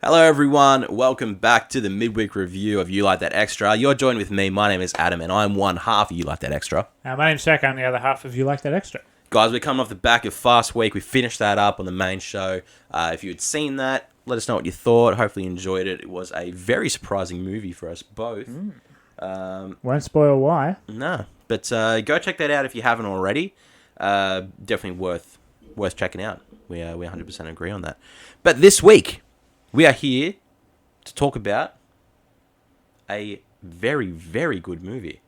Hello everyone, welcome back to the midweek review of You Like That Extra. You're joined with me, my name is Adam, and I'm one half of You Like That Extra. My name's Jack, I'm the other half of You Like That Extra. Guys, we're coming off the back of Fast Week. We finished that up on the main show. If you had seen that, let us know what you thought. Hopefully you enjoyed it. It was a very surprising movie for us both. Won't spoil why. No, but go check that out if you haven't already. Definitely worth checking out. We 100% agree on that. But this week, we are here to talk about a very, very good movie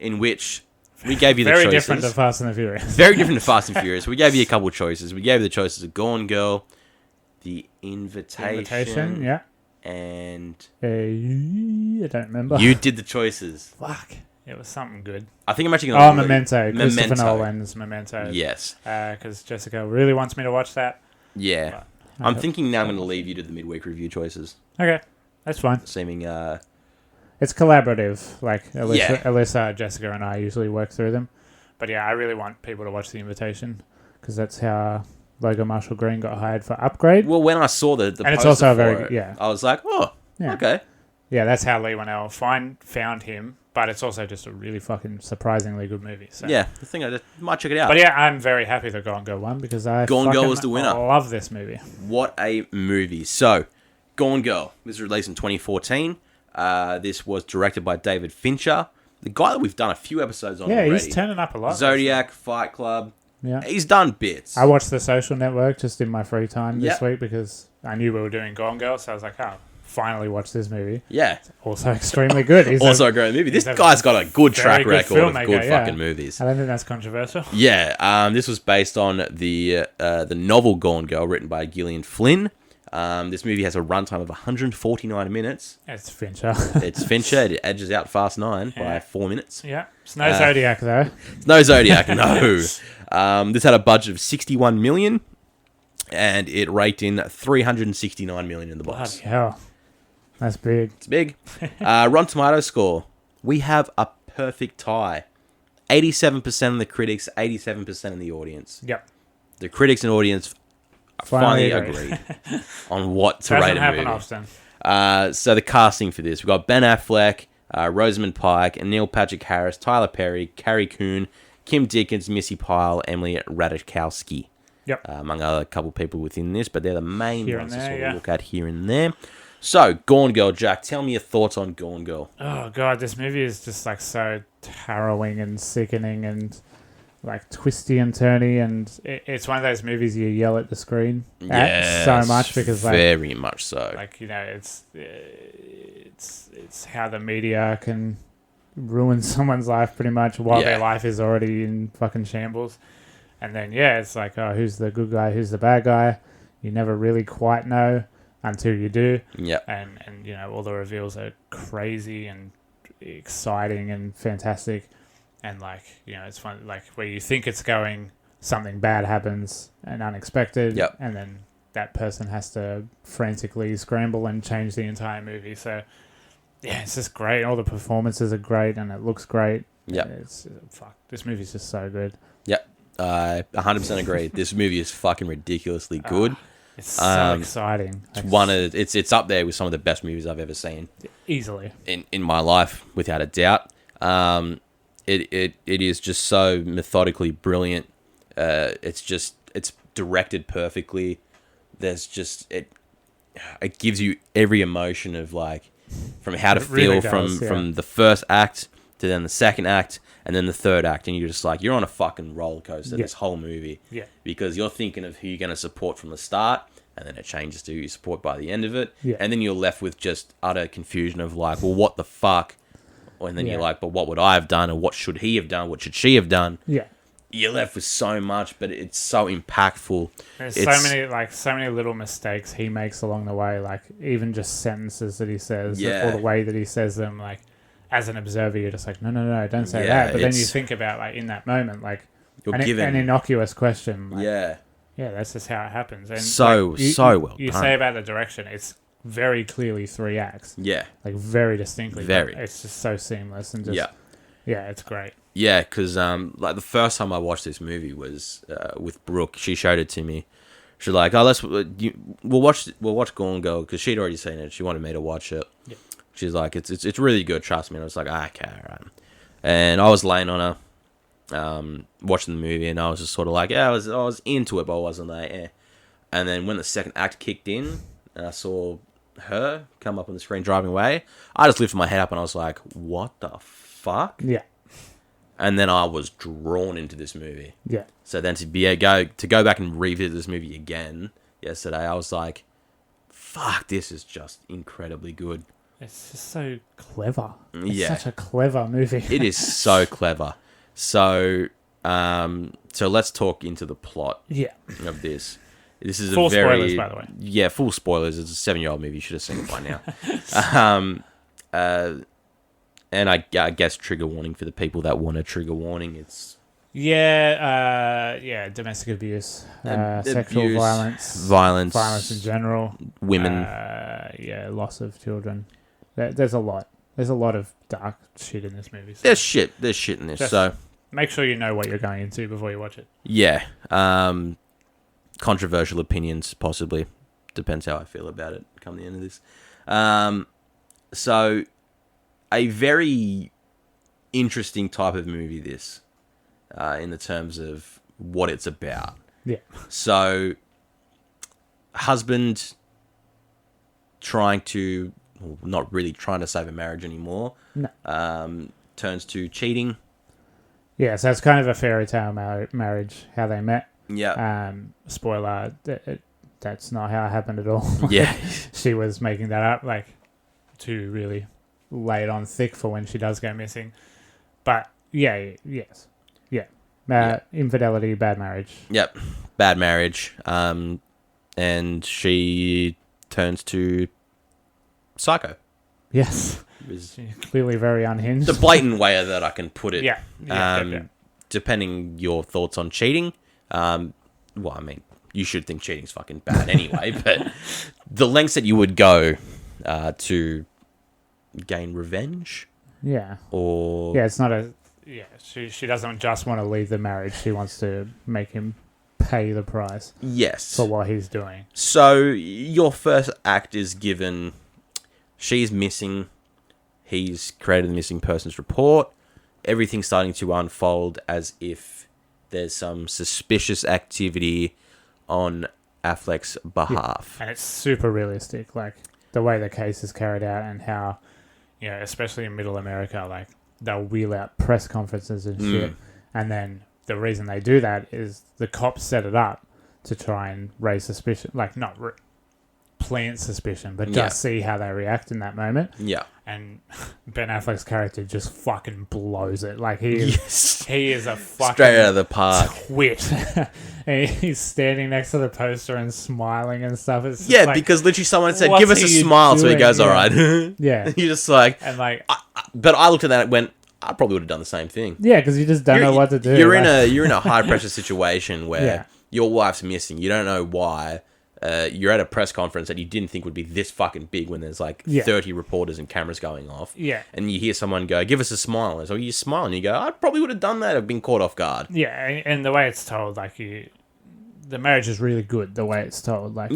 in which we gave you the choices. Very different to Fast and the Furious. Very different to Fast and Furious. We gave you a couple of choices. We gave you the choices of Gone Girl, The Invitation, yeah. And... I don't remember. You did the choices. Fuck. It was something good. I think I'm actually going to... Memento. Christopher Nolan's Memento. Yes. Because Jessica really wants me to watch that. Yeah. But I'm thinking now I'm going to leave you to the midweek review choices. Okay. That's fine. Seeming... It's collaborative. Like, Yeah. Alyssa, Jessica, and I usually work through them. But yeah, I really want people to watch The Invitation because that's how Logan Marshall Green got hired for Upgrade. Well, when I saw the and poster it's also for it, I was like, oh, yeah. Okay. Yeah, that's how Lee Whannell found him. But it's also just a really fucking surprisingly good movie. So. Yeah, I think I might check it out. But yeah, I'm very happy that Gone Girl won because Gone Girl was the winner. I love this movie. What a movie. So, Gone Girl was released in 2014. This was directed by David Fincher, the guy that we've done a few episodes on already. Yeah, he's turning up a lot. Zodiac, Fight Club. Yeah. He's done bits. I watched The Social Network just in my free time this week because I knew we were doing Gone Girl, so I was like, oh, finally watch this movie. Yeah. It's also extremely good. He's also a great movie. This guy's got a good track record of good yeah. fucking movies. I don't think that's controversial. Yeah. This was based on the novel Gone Girl written by Gillian Flynn. This movie has a runtime of 149 minutes. It's Fincher. It's Fincher. It edges out Fast 9 by 4 minutes. Yeah. It's no Zodiac, though. It's no Zodiac, no. This had a budget of 61 million, and it raked in 369 million in the box. Bloody hell. That's big. It's big. Rotten Tomatoes score. We have a perfect tie. 87% of the critics, 87% of the audience. Yep. The critics and audience finally agreed on what to rate a movie. Doesn't happen often. So the casting for this, we've got Ben Affleck, Rosamund Pike, and Neil Patrick Harris, Tyler Perry, Carrie Coon, Kim Dickens, Missy Pyle, Emily Ratajkowski. Yep. Among other couple people within this, but they're the main ones to sort of look at here and there. So, Gone Girl, Jack, tell me your thoughts on Gone Girl. Oh, God, this movie is just, like, so harrowing and sickening and, like, twisty and turny, and it's one of those movies you yell at the screen at so much because, like... very much so. Like, you know, it's how the media can ruin someone's life pretty much while their life is already in fucking shambles. And then, it's like, oh, who's the good guy, who's the bad guy? You never really quite know. Until you do. Yep. And you know, all the reveals are crazy and exciting and fantastic. And like, you know, it's fun, like where you think it's going, something bad happens and unexpected. Yep. And then that person has to frantically scramble and change the entire movie. So yeah, it's just great. All the performances are great and it looks great. Yeah. This movie's just so good. Yep. 100% agree. This movie is fucking ridiculously good. It's so exciting. It's up there with some of the best movies I've ever seen. Easily. In my life, without a doubt. It is just so methodically brilliant. It's directed perfectly. There's just it gives you every emotion of like from how to feel from the first act to then the second act and then the third act, and you're just like you're on a fucking roller coaster this whole movie. Yeah. Because you're thinking of who you're going to support from the start, and then it changes to who you support by the end of it, and then you're left with just utter confusion of like, well, what the fuck? And then you're like, but what would I have done, or what should he have done, what should she have done? Yeah. You're left with so much, but it's so impactful. There's so many little mistakes he makes along the way, like even just sentences that he says, or the way that he says them, like. As an observer, you're just like, no, don't say that. But then you think about, like, in that moment, like, an innocuous question. Like, yeah, that's just how it happens. And so well You done. say about the direction, it's very clearly 3 acts. Yeah. Like, very distinctly. Very. It's just so seamless and just... Yeah, it's great. Yeah, because, like, the first time I watched this movie was with Brooke. She showed it to me She's like, "Oh, we'll watch Gone Girl," because she'd already seen it. She wanted me to watch it. Yeah. She's like, "It's really good. Trust me." And I was like, "Okay, all right." And I was laying on her, watching the movie, and I was just sort of like, "Yeah, I was into it, but I wasn't like, eh." And then when the second act kicked in, and I saw her come up on the screen driving away, I just lifted my head up and I was like, "What the fuck?" Yeah. And then I was drawn into this movie. Yeah. So then to go back and revisit this movie again yesterday, I was like, "Fuck, this is just incredibly good." It's just so clever. It's Yeah. such a clever movie. It is so clever. So let's talk into the plot Yeah. of this. This is Full a very spoilers, by the way. Yeah, full spoilers. It's a 7-year-old movie. You should have seen it by now. And I guess trigger warning for the people that want a trigger warning. It's Domestic abuse, sexual violence in general, women. Loss of children. There's a lot. There's a lot of dark shit in this movie. So There's shit in this. just So make sure you know what you're going into before you watch it. yeah, controversial opinions possibly. Depends how I feel about it come the end of this. So a very interesting type of movie this, in the terms of what it's about. Yeah. So husband not really trying to save a marriage anymore. No. Turns to cheating. Yeah, so it's kind of a fairy tale marriage, how they met. Yeah. Spoiler, that's not how it happened at all. Yeah. She was making that up, like, to really lay it on thick for when she does go missing. But, yeah. Infidelity, bad marriage. Yep. Bad marriage. And she turns to psycho. Yes. She's clearly very unhinged. The blatant way that I can put it. Yeah. Depending your thoughts on cheating. Well, I mean, you should think cheating's fucking bad anyway, but the lengths that you would go to gain revenge. Yeah. Or yeah, it's not a. Yeah, she doesn't just want to leave the marriage. She wants to make him pay the price. Yes. For what he's doing. So your first act is given. She's missing. He's created the missing persons report. Everything's starting to unfold as if there's some suspicious activity on Affleck's behalf. Yeah. And it's super realistic, like the way the case is carried out and how, especially in Middle America, like they'll wheel out press conferences and shit. And then the reason they do that is the cops set it up to try and raise suspicion, like not plant suspicion, but just see how they react in that moment. Yeah. And Ben Affleck's character just fucking blows it. Like he is a fucking straight out of the park twit. And he's standing next to the poster and smiling and stuff. It's just like, because literally someone said, "Give us a smile," so he goes, "All right." Yeah. You're just like, and like, but I looked at that and went, I probably would have done the same thing. Yeah, because you just don't know what to do. You're in a high pressure situation where your wife's missing. You don't know why. You're at a press conference that you didn't think would be this fucking big when there's like 30 reporters and cameras going off. Yeah. And you hear someone go, "Give us a smile." And so you smile and you go, "I probably would have done that. I've been caught off guard." Yeah, and the way it's told, like the marriage is really good. The way it's told, like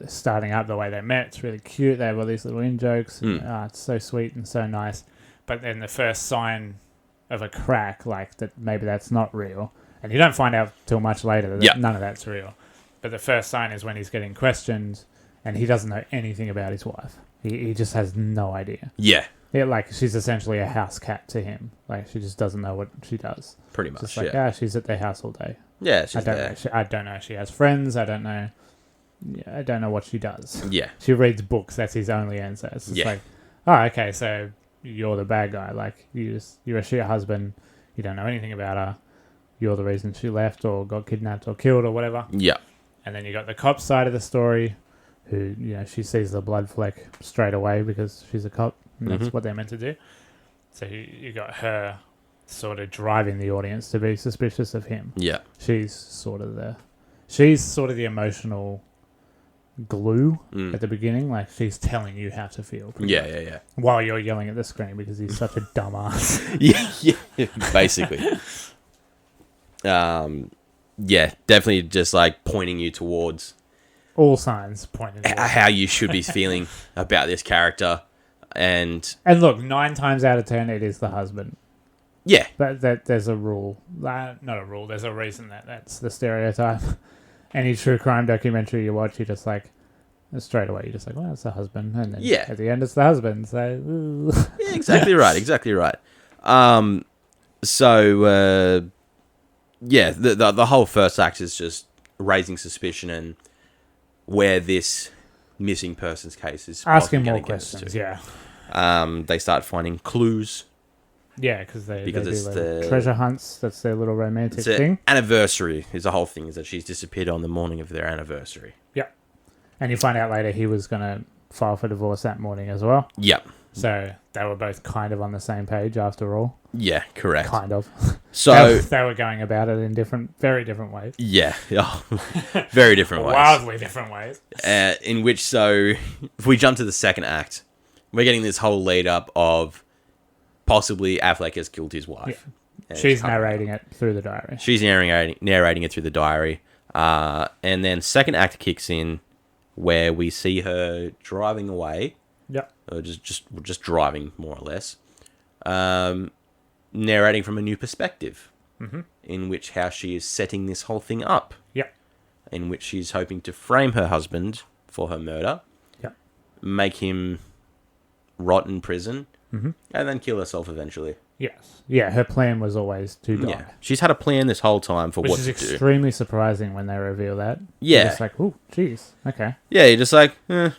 starting up the way they met, it's really cute. They have all these little in jokes. It's so sweet and so nice. But then the first sign of a crack, like that, maybe that's not real, and you don't find out till much later that none of that's real. But the first sign is when he's getting questioned and he doesn't know anything about his wife. He just has no idea. Yeah. Yeah, like she's essentially a house cat to him. Like she just doesn't know what she does. Pretty much, just like, she's at the house all day. Yeah, she's there. I don't know. She has friends. I don't know. Yeah, I don't know what she does. Yeah. She reads books. That's his only answer. It's just like, oh, okay, so you're the bad guy. Like you're a shit husband. You don't know anything about her. You're the reason she left or got kidnapped or killed or whatever. Yeah. And then you got the cop side of the story, who she sees the blood fleck straight away because she's a cop, and that's what they're meant to do. So you got her sort of driving the audience to be suspicious of him. Yeah, she's sort of the emotional glue at the beginning. Like she's telling you how to feel. Yeah. While you're yelling at the screen because he's such a dumbass. yeah, basically. Yeah, definitely just like pointing you towards all signs pointing how you should be feeling about this character. And look, 9 times out of 10, it is the husband. Yeah. That there's a rule. Not a rule. There's a reason that's the stereotype. Any true crime documentary you watch, you just like, straight away, you're just like, well, it's the husband. And then at the end, it's the husband. So, yeah, exactly right. Exactly right. The whole first act is just raising suspicion and where this missing person's case is. Asking more questions, yeah. They start finding clues. Yeah, because they do the treasure hunts. That's their little romantic thing. Anniversary is the whole thing, is that she's disappeared on the morning of their anniversary. Yep. And you find out later he was going to file for divorce that morning as well. Yep. So they were both kind of on the same page after all. Yeah, correct. Kind of. So they were going about it in very different ways. Yeah. Very different ways. Wildly different ways. In which, so, if we jump to the second act, we're getting this whole lead up of possibly Affleck has killed his wife. Yeah. She's narrating it through the diary. She's narrating it through the diary. And then second act kicks in where we see her driving away. Yep. Or just driving, more or less. Narrating from a new perspective. Mm-hmm. In which how she is setting this whole thing up. Yep. In which she's hoping to frame her husband for her murder. Yep. Make him rot in prison. Mm-hmm. And then kill herself eventually. Yes. Yeah, her plan was always to die. Yeah. She's had a plan this whole time for what to do. Which is extremely surprising when they reveal that. Yeah. You're just like, oh, jeez, okay. Yeah, you're just like, And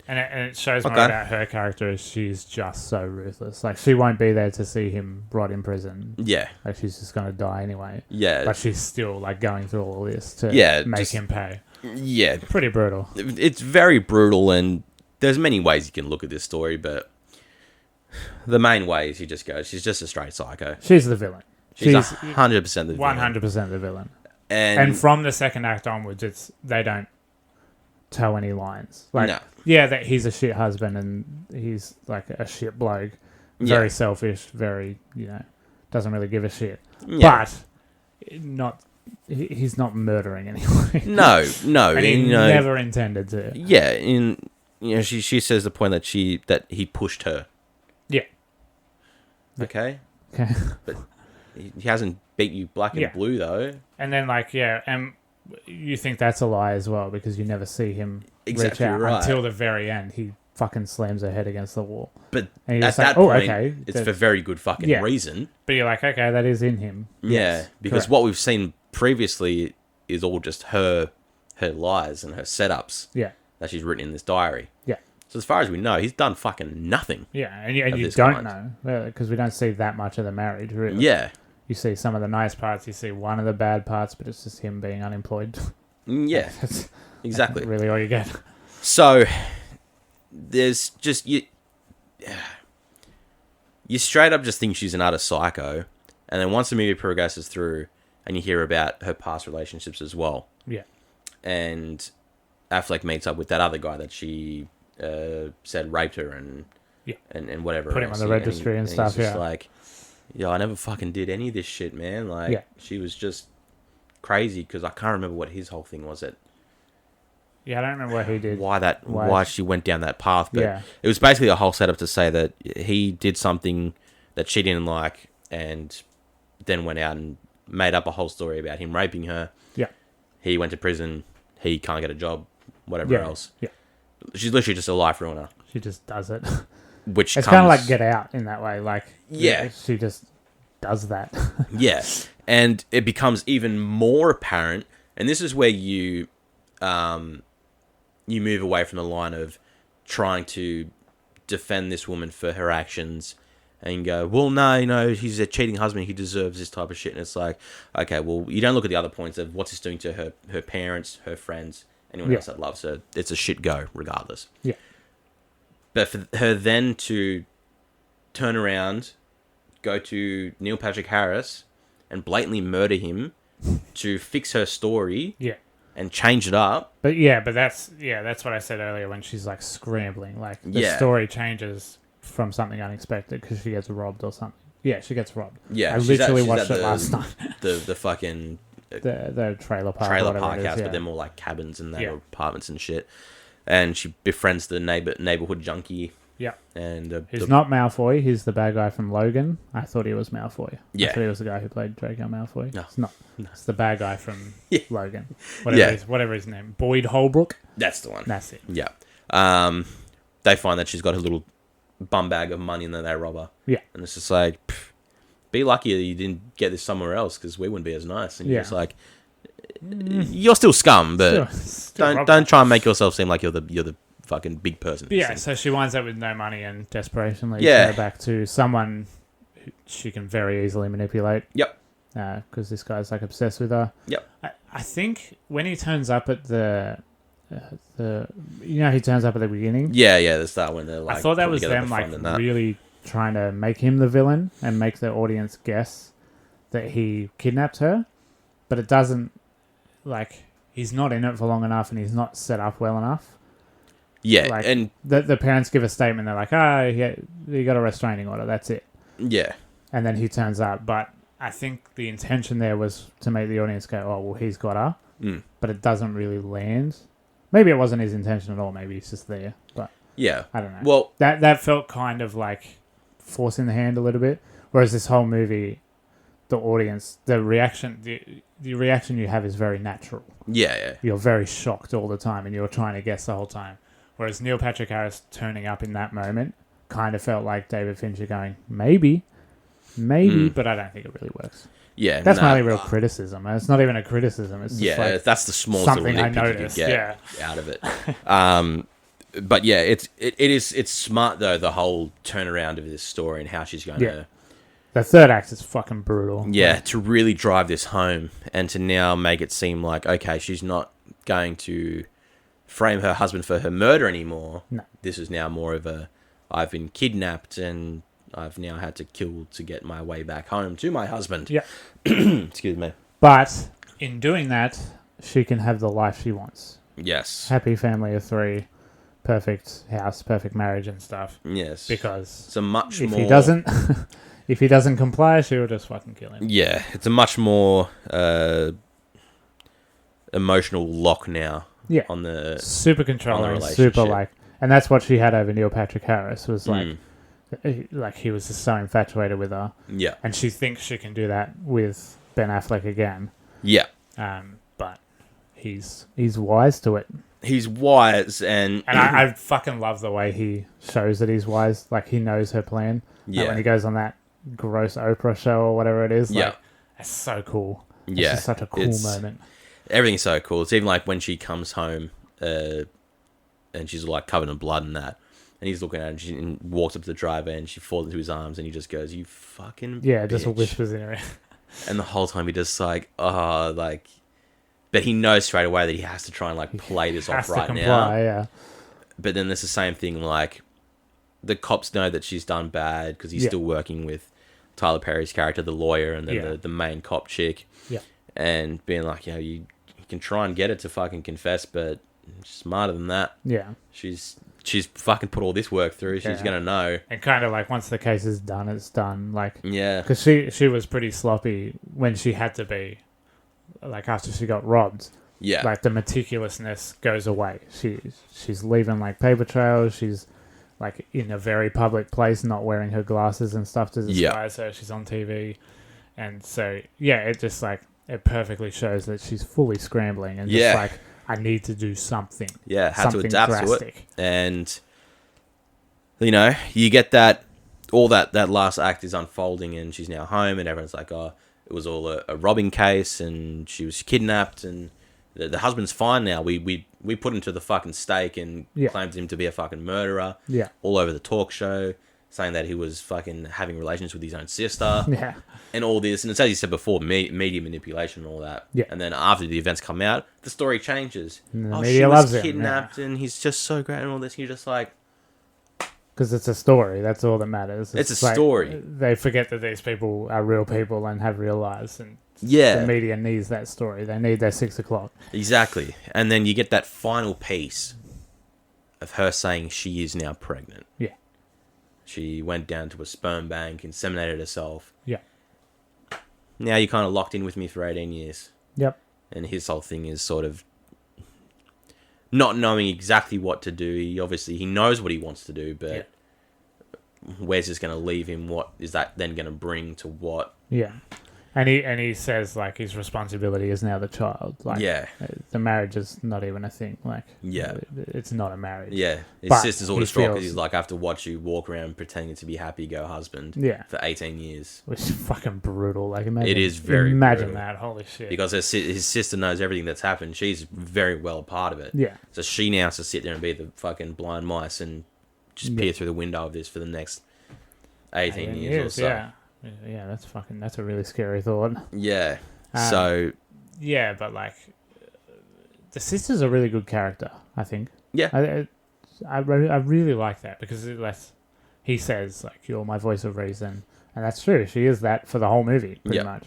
it shows more about her character as she's just so ruthless. Like, she won't be there to see him rot in prison. Yeah. Like, she's just going to die anyway. Yeah. But she's still, like, going through all this to make him pay. Yeah. Pretty brutal. It's very brutal, and there's many ways you can look at this story, but the main way is you just go, she's just a straight psycho. She's the villain. She's 100% the villain. 100% the villain. And from the second act onwards, they don't tell any lines. Like, no. Yeah, that he's a shit husband and he's like a shit bloke. Very selfish, very, doesn't really give a shit. Yeah. But he's not murdering anyone. No. And he never intended to. Yeah, she says the point that he pushed her. Yeah. Okay. Okay. But he hasn't beat you black and blue though. And then and you think that's a lie as well because you never see him reach out until the very end. He fucking slams her head against the wall. But and at that point, it's for very good fucking reason. But you're like, okay, that is in him. Yeah, yes, because correct. What we've seen previously is all just her lies and her setups. Yeah. That she's written in this diary. Yeah. So as far as we know, he's done fucking nothing. Yeah, and you don't know because we don't see that much of the marriage, really. Yeah. You see some of the nice parts, you see one of the bad parts, but it's just him being unemployed. Yeah, exactly. That's really all you get. So, there's just... You straight up just think she's an utter psycho, and then once the movie progresses through, and you hear about her past relationships as well. Yeah. And Affleck meets up with that other guy that she said raped her and whatever. Put him on the registry and stuff, he's just like, I never fucking did any of this shit, man. Like, she was just crazy because I can't remember what his whole thing was. Yeah, I don't remember what he did. Why she went down that path. But it was basically a whole setup to say that he did something that she didn't like and then went out and made up a whole story about him raping her. Yeah. He went to prison. He can't get a job. Whatever else. Yeah. She's literally just a life ruiner. She just does it. It's kind of like Get Out in that way. Like, she just does that. Yeah. And it becomes even more apparent. And this is where you move away from the line of trying to defend this woman for her actions and go, well, no, he's a cheating husband. He deserves this type of shit. And it's like, okay, well, you don't look at the other points of what's this doing to her parents, her friends, anyone else that loves her. It's a shit go regardless. Yeah. But for her then to turn around, go to Neil Patrick Harris and blatantly murder him to fix her story and change it up. But that's what I said earlier when she's like scrambling. Like the story changes from something unexpected because she gets robbed or something. Yeah, she gets robbed. Yeah, I literally watched it last night. The fucking the trailer park, trailer or whatever park it is, house, yeah. but they're more like cabins and Yeah. apartments and shit. And she befriends the neighborhood junkie. Yeah. And He's not Malfoy. He's the bad guy from Logan. I thought he was Malfoy. Yeah. I thought he was the guy who played Draco Malfoy. No. It's not. No. It's the bad guy from Yeah. Logan. Yeah. Whatever his name. Boyd Holbrook. That's the one. That's it. Yeah. They find that she's got a little bum bag of money and then they rob her. Yeah. And it's just like, be lucky that you didn't get this somewhere else because we wouldn't be as nice. And you're just like, you're still scum, but Still don't try and make yourself seem like you're the fucking big person. Yeah, so she winds up with no money and desperation leads Yeah. her back to someone who she can very easily manipulate. Yep. Because this guy's like obsessed with her. Yep. I think when he turns up at he turns up at the beginning. Yeah, the start when they're like. I thought that putting was together them the like fund and that. really trying to make him the villain and make the audience guess that he kidnapped her, but it doesn't. Like, he's not in it for long enough and he's not set up well enough. Yeah, Like, and the parents give a statement. They're like, he got a restraining order. That's it. yeah, And then he turns up. But I think the intention there was to make the audience go, oh, well, he's got her. But it doesn't really land. Maybe it wasn't his intention at all. Maybe he's just there. But yeah. I don't know. Well, that felt kind of like forcing the hand a little bit. Whereas this whole movie, the audience, the reaction you have is very natural. yeah. You're very shocked all the time and you're trying to guess the whole time. Whereas Neil Patrick Harris turning up in that moment kind of felt like David Fincher going, maybe, but I don't think it really works. Yeah, That's my only real criticism. It's not even a criticism. It's just like that's the smallest little something I nitpick you could noticed. get out of it. But yeah, it's smart though, the whole turnaround of this story and how she's going to. The third act is fucking brutal. Yeah, to really drive this home and to now make it seem like, okay, she's not going to frame her husband for her murder anymore. No. This is now more of a, I've been kidnapped and I've now had to kill to get my way back home to my husband. Yeah. Excuse me. But in doing that, she can have the life she wants. Yes. Happy family of 3, perfect house, perfect marriage and stuff. Yes. Because it's a much if more... he doesn't, if he doesn't comply, she will just fucking kill him. Yeah, it's a much more emotional lock now. Yeah. On the super controlling, relationship. super like, and that's what she had over Neil Patrick Harris was like he was just so infatuated with her. Yeah. And she thinks she can do that with Ben Affleck again. Yeah. But he's wise to it. He's wise and I fucking love the way he shows that he's wise. Like he knows her plan. Yeah. Like when he goes on that gross Oprah show or whatever it is. Yeah. Like, that's so cool. Yeah. It's just such a cool moment. Everything's so cool. It's even like when she comes home and she's like covered in blood and that. And he's looking at her and walks up to the driver and she falls into his arms and he just goes, you fucking bitch. Just whispers in her ear. And the whole time he just like, but he knows straight away that he has to try and like play this off right now. Yeah. But then there's the same thing, like the cops know that she's done bad because he's still working with Tyler Perry's character, the lawyer, and then the main cop chick. Yeah. And being like, you can try and get her to fucking confess, but she's smarter than that. Yeah. She's fucking put all this work through. She's gonna know. And kind of like once the case is done, it's done. Like because she was pretty sloppy when she had to be. Like after she got robbed. Yeah. Like the meticulousness goes away. She's leaving like paper trails. She's like in a very public place, not wearing her glasses and stuff to disguise her. She's on TV, and so it just like it perfectly shows that she's fully scrambling and just like I need to do something. Yeah, had to adapt drastic. to it, and you get that all that last act is unfolding, and she's now home, and everyone's like, oh, it was all a robbing case, and she was kidnapped, and the husband's fine now. We put him to the fucking stake and claimed him to be a fucking murderer. Yeah. All over the talk show, saying that he was fucking having relations with his own sister. Yeah. And all this. And it's as you said before, media manipulation and all that. Yeah. And then after the events come out, the story changes. And the she media was loves kidnapped and he's just so great and all this. And you're just like... Because it's a story. That's all that matters. It's a like, story. They forget that these people are real people and have real lives. And the media needs that story. They need their 6 o'clock. Exactly. And then you get that final piece of her saying she is now pregnant. Yeah. She went down to a sperm bank, inseminated herself. Yeah. Now you're kind of locked in with me for 18 years. Yep. And his whole thing is sort of not knowing exactly what to do. He knows what he wants to do, but where's this going to leave him? What is that then going to bring to what? Yeah. And he says, like, his responsibility is now the child. Like, the marriage is not even a thing. Like, it's not a marriage. Yeah. His sister's all distraught because he's like, I have to watch you walk around pretending to be happy-go husband for 18 years. Which is fucking brutal. Like, imagine, it is very imagine brutal. that. Holy shit. Because his sister knows everything that's happened. She's very well a part of it. Yeah. So she now has to sit there and be the fucking blind mice and just peer through the window of this for the next 18 years or so. Yeah, that's a really scary thought. Yeah. So. Yeah, but like, the sister's a really good character, I think. Yeah. I really like that because he says, like, you're my voice of reason. And that's true. She is that for the whole movie, pretty much.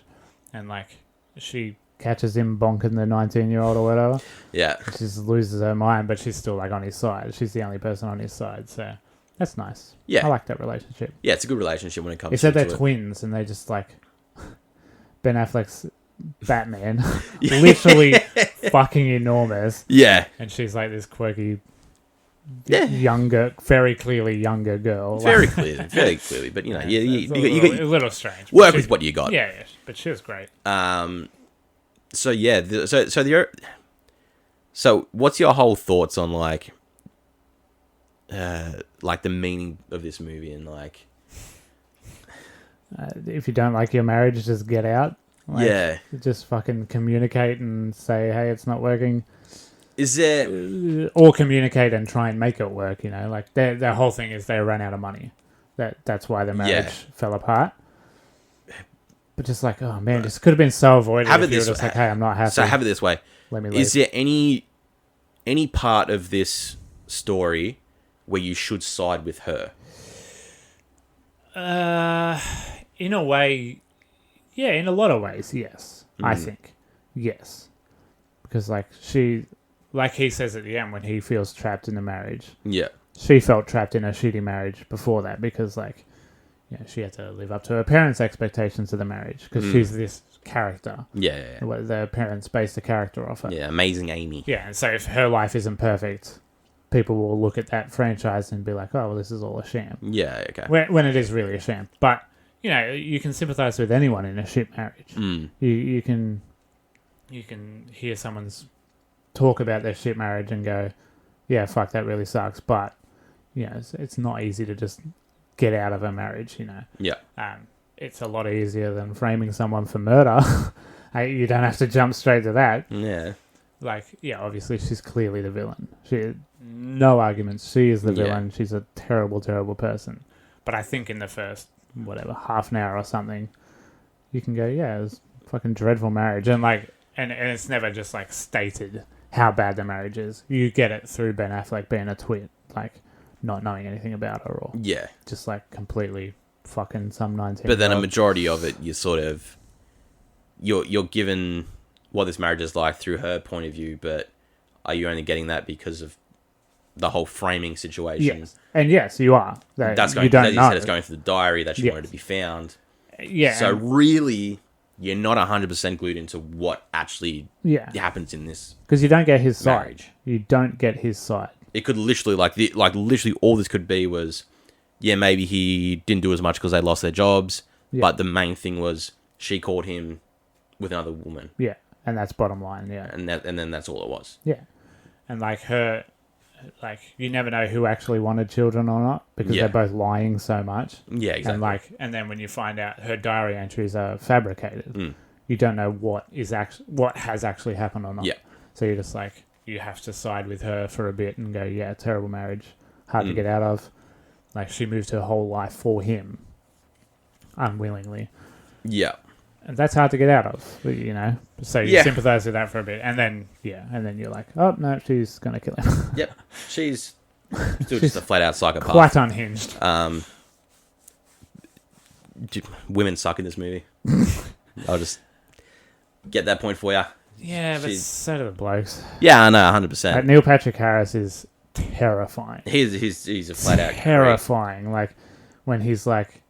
And like, she catches him bonking the 19-year-old or whatever. Yeah. She just loses her mind, but she's still like on his side. She's the only person on his side, so. That's nice. Yeah. I like that relationship. Yeah, it's a good relationship when it comes to it. Except they're twins and they just like Ben Affleck's Batman. Literally fucking enormous. Yeah. And she's like this quirky younger, very clearly younger girl. Very clearly. But you know, a little strange. Work with what you got. Yeah, but she was great. So what's your whole thoughts on like the meaning of this movie and like if you don't like your marriage, just get out. Like, just fucking communicate and say, hey, it's not working. Is there or communicate and try and make it work? You know, like their whole thing is they ran out of money. That's why the marriage fell apart. But just like, oh man, this could have been so avoided. Have if you were just like, hey, I'm not happy. So have it this way. Let me leave. Is there any part of this story where you should side with her? In a way, yeah. In a lot of ways, yes. I think, yes, because like he says at the end when he feels trapped in the marriage. Yeah, she felt trapped in a shitty marriage before that because like, she had to live up to her parents' expectations of the marriage because she's this character. Yeah. The parents based the character off her. Yeah, amazing Amy. Yeah, and so if her life isn't perfect, people will look at that franchise and be like, oh, well, this is all a sham. Yeah, okay. When it is really a sham. But, you can sympathize with anyone in a shit marriage. You can hear someone's talk about their shit marriage and go, yeah, fuck, that really sucks. But, it's not easy to just get out of a marriage, Yeah. It's a lot easier than framing someone for murder. You don't have to jump straight to that. Yeah. Like, obviously she's clearly the villain. No arguments. She is the villain. She's a terrible, terrible person. But I think in the first, half an hour or something, you can go, yeah, it was a fucking dreadful marriage. And like, and it's never just like stated how bad the marriage is. You get it through Ben Affleck being a twit, like not knowing anything about her or just like completely fucking some 19. But then a majority of it, you sort of, you're given what this marriage is like through her point of view, but are you only getting that because of the whole framing situation? Yes. And yes, you are. That's going, you don't know. It's going through the diary that she wanted to be found. Yeah. So really, you're not 100% glued into what actually happens in this. Because you don't get his side. You don't get his side. It could literally, literally all this could be was, maybe he didn't do as much because they lost their jobs, but the main thing was she called him with another woman. Yeah. And that's bottom line, And then that's all it was. Yeah. And like her, like you never know who actually wanted children or not because they're both lying so much. Yeah, exactly. And then when you find out her diary entries are fabricated, you don't know what has actually happened or not. Yeah. So you're just like, you have to side with her for a bit and go, yeah, terrible marriage, hard to get out of. Like she moved her whole life for him, unwillingly. Yeah. And that's hard to get out of, So you sympathise with that for a bit, and then you're like, oh no, she's gonna kill him. Yep, she's still just a flat out psychopath. Quite unhinged. Women suck in this movie. I'll just get that point for you. Yeah, but so do the blokes. Yeah, I know, 100%. Neil Patrick Harris is terrifying. He's a flat out terrifying. Creep. Like when he's like.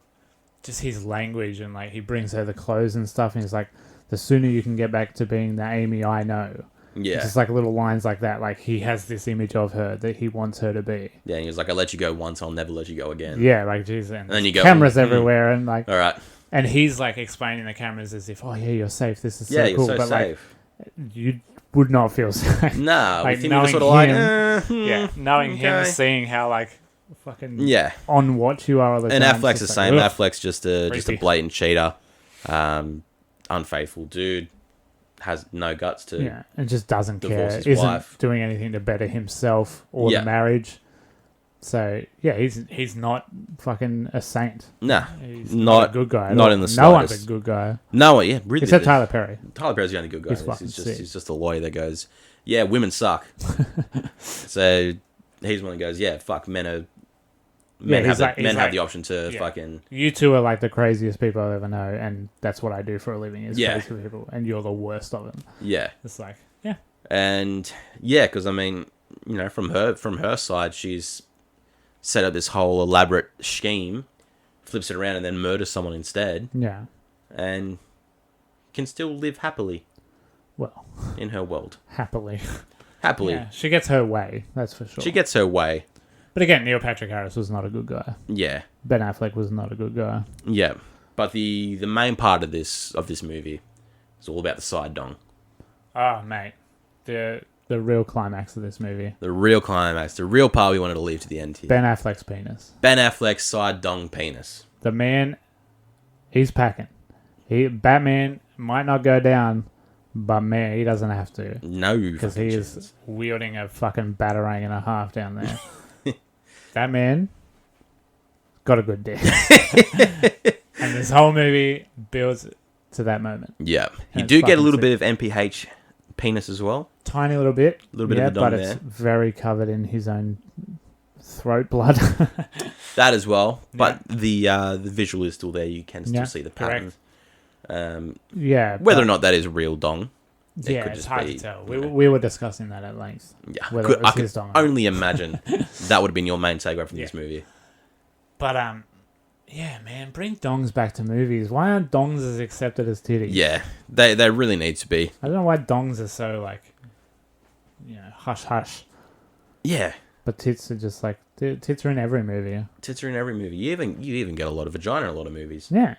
Just his language and like he brings her the clothes and stuff and he's like, the sooner you can get back to being the Amy I know. Yeah. Just like little lines like that. Like he has this image of her that he wants her to be. Yeah, and he was like, I let you go once, I'll never let you go again. Yeah, like, geez. And then you go, cameras everywhere and like... All right. And he's like explaining the cameras as if, oh yeah, you're safe. This is so you're cool. so but safe. Like, you would not feel safe. No, like, with him, sort of like, knowing him, seeing how like fucking on watch you are all the time. And Affleck's the same. Like, Affleck's just a blatant cheater, unfaithful dude, has no guts to and just doesn't care. his Isn't wife. doing anything to better himself or the marriage. So yeah, he's not fucking a saint. Nah, he's not a good guy. Not in the slightest. No one's a good guy. No, yeah, really. Except Tyler Perry. Tyler Perry's the only good guy. He's just a lawyer that goes, yeah, women suck. So he's one that goes, yeah, fuck, men have the option to fucking. You two are like the craziest people I ever know, and that's what I do for a living is crazy people, and you're the worst of them. Yeah, it's like and because I mean, you know, from her side, she's set up this whole elaborate scheme, flips it around, and then murders someone instead. Yeah, and can still live happily. Well, in her world, happily. Yeah, she gets her way. That's for sure. She gets her way. But again, Neil Patrick Harris was not a good guy. Yeah. Ben Affleck was not a good guy. Yeah, but the main part of this movie is all about the side dong. Oh, mate, the real climax of this movie. The real climax, the real part we wanted to leave to the end here. Ben Affleck's penis. Ben Affleck's side dong penis. The man, he's packing. Batman might not go down, but man, he doesn't have to. No, because he is wielding a fucking batarang and a half down there. That man got a good dick. And this whole movie builds to that moment. Yeah. You do get a little bit of MPH penis as well. Tiny little bit. A little bit of the dong but there. It's very covered in his own throat blood. That as well. But the visual is still there. You can still see the pattern. Whether or not that is real dong. It's hard to tell. We were discussing that at length. Yeah, I could only imagine that would have been your main takeaway from this movie. But man, bring dongs back to movies. Why aren't dongs as accepted as titties? Yeah, they really need to be. I don't know why dongs are so like, hush hush. Yeah, but tits are just like tits are in every movie. Tits are in every movie. You even get a lot of vagina in a lot of movies. Yeah,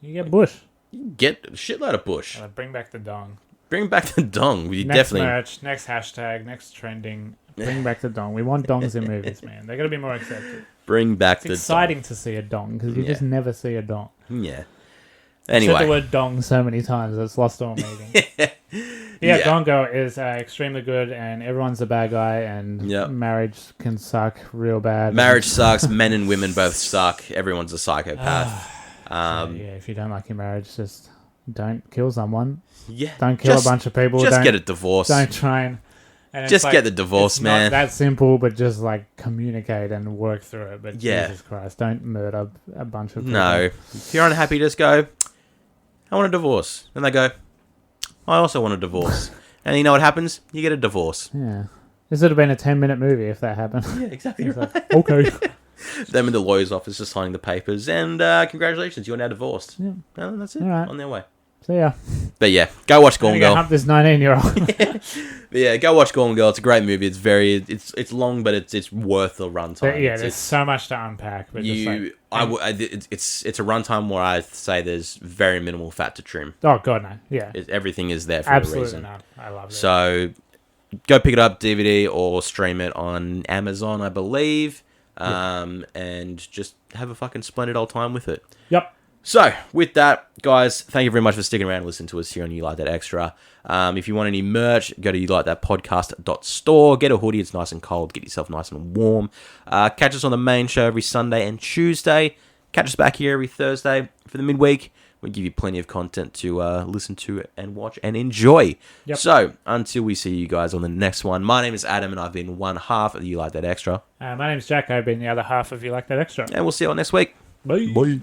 you get bush. You get a shitload of bush. Bring back the dong. Bring back the dong. We next definitely merch, next hashtag, next trending. Bring back the dong. We want dongs in movies, man. They're gonna be more accepted. Bring back the dong. It's exciting to see a dong because you just never see a dong. Yeah. Anyway, said the word dong so many times it's lost all meaning. Dongo is extremely good, and everyone's a bad guy, and marriage can suck real bad. Marriage sucks. Men and women both suck. Everyone's a psychopath. If you don't like your marriage, just don't kill someone. Yeah. Don't kill a bunch of people. Just get a divorce. Don't try and just get the divorce, man. It's not that simple, but just like communicate and work through it. But Jesus Christ, don't murder a bunch of people. No. If you're unhappy, just go, I want a divorce. And they go, I also want a divorce. And you know what happens? You get a divorce. Yeah. This would have been a 10-minute movie if that happened. Yeah, exactly right. Like, okay. Them in the lawyer's office just signing the papers. And congratulations, you're now divorced. Yeah. And that's it. Right. On their way. See ya. But yeah, go watch Gone Girl. Hump this 19-year-old. Go watch Gone Girl. It's a great movie. It's long, but it's worth the runtime. Yeah, there's so much to unpack. But it's a runtime where I say there's very minimal fat to trim. Oh God, no. Yeah, everything is there for absolutely a reason. Not. I love it. So go pick it up DVD or stream it on Amazon, I believe, and just have a fucking splendid old time with it. Yep. So, with that, guys, thank you very much for sticking around and listening to us here on You Like That Extra. If you want any merch, go to youlikethatpodcast.store. Get a hoodie. It's nice and cold. Get yourself nice and warm. Catch us on the main show every Sunday and Tuesday. Catch us back here every Thursday for the midweek. We give you plenty of content to listen to and watch and enjoy. Yep. So, until we see you guys on the next one, my name is Adam and I've been one half of You Like That Extra. My name is Jack. I've been the other half of You Like That Extra. And we'll see you all next week. Bye. Bye.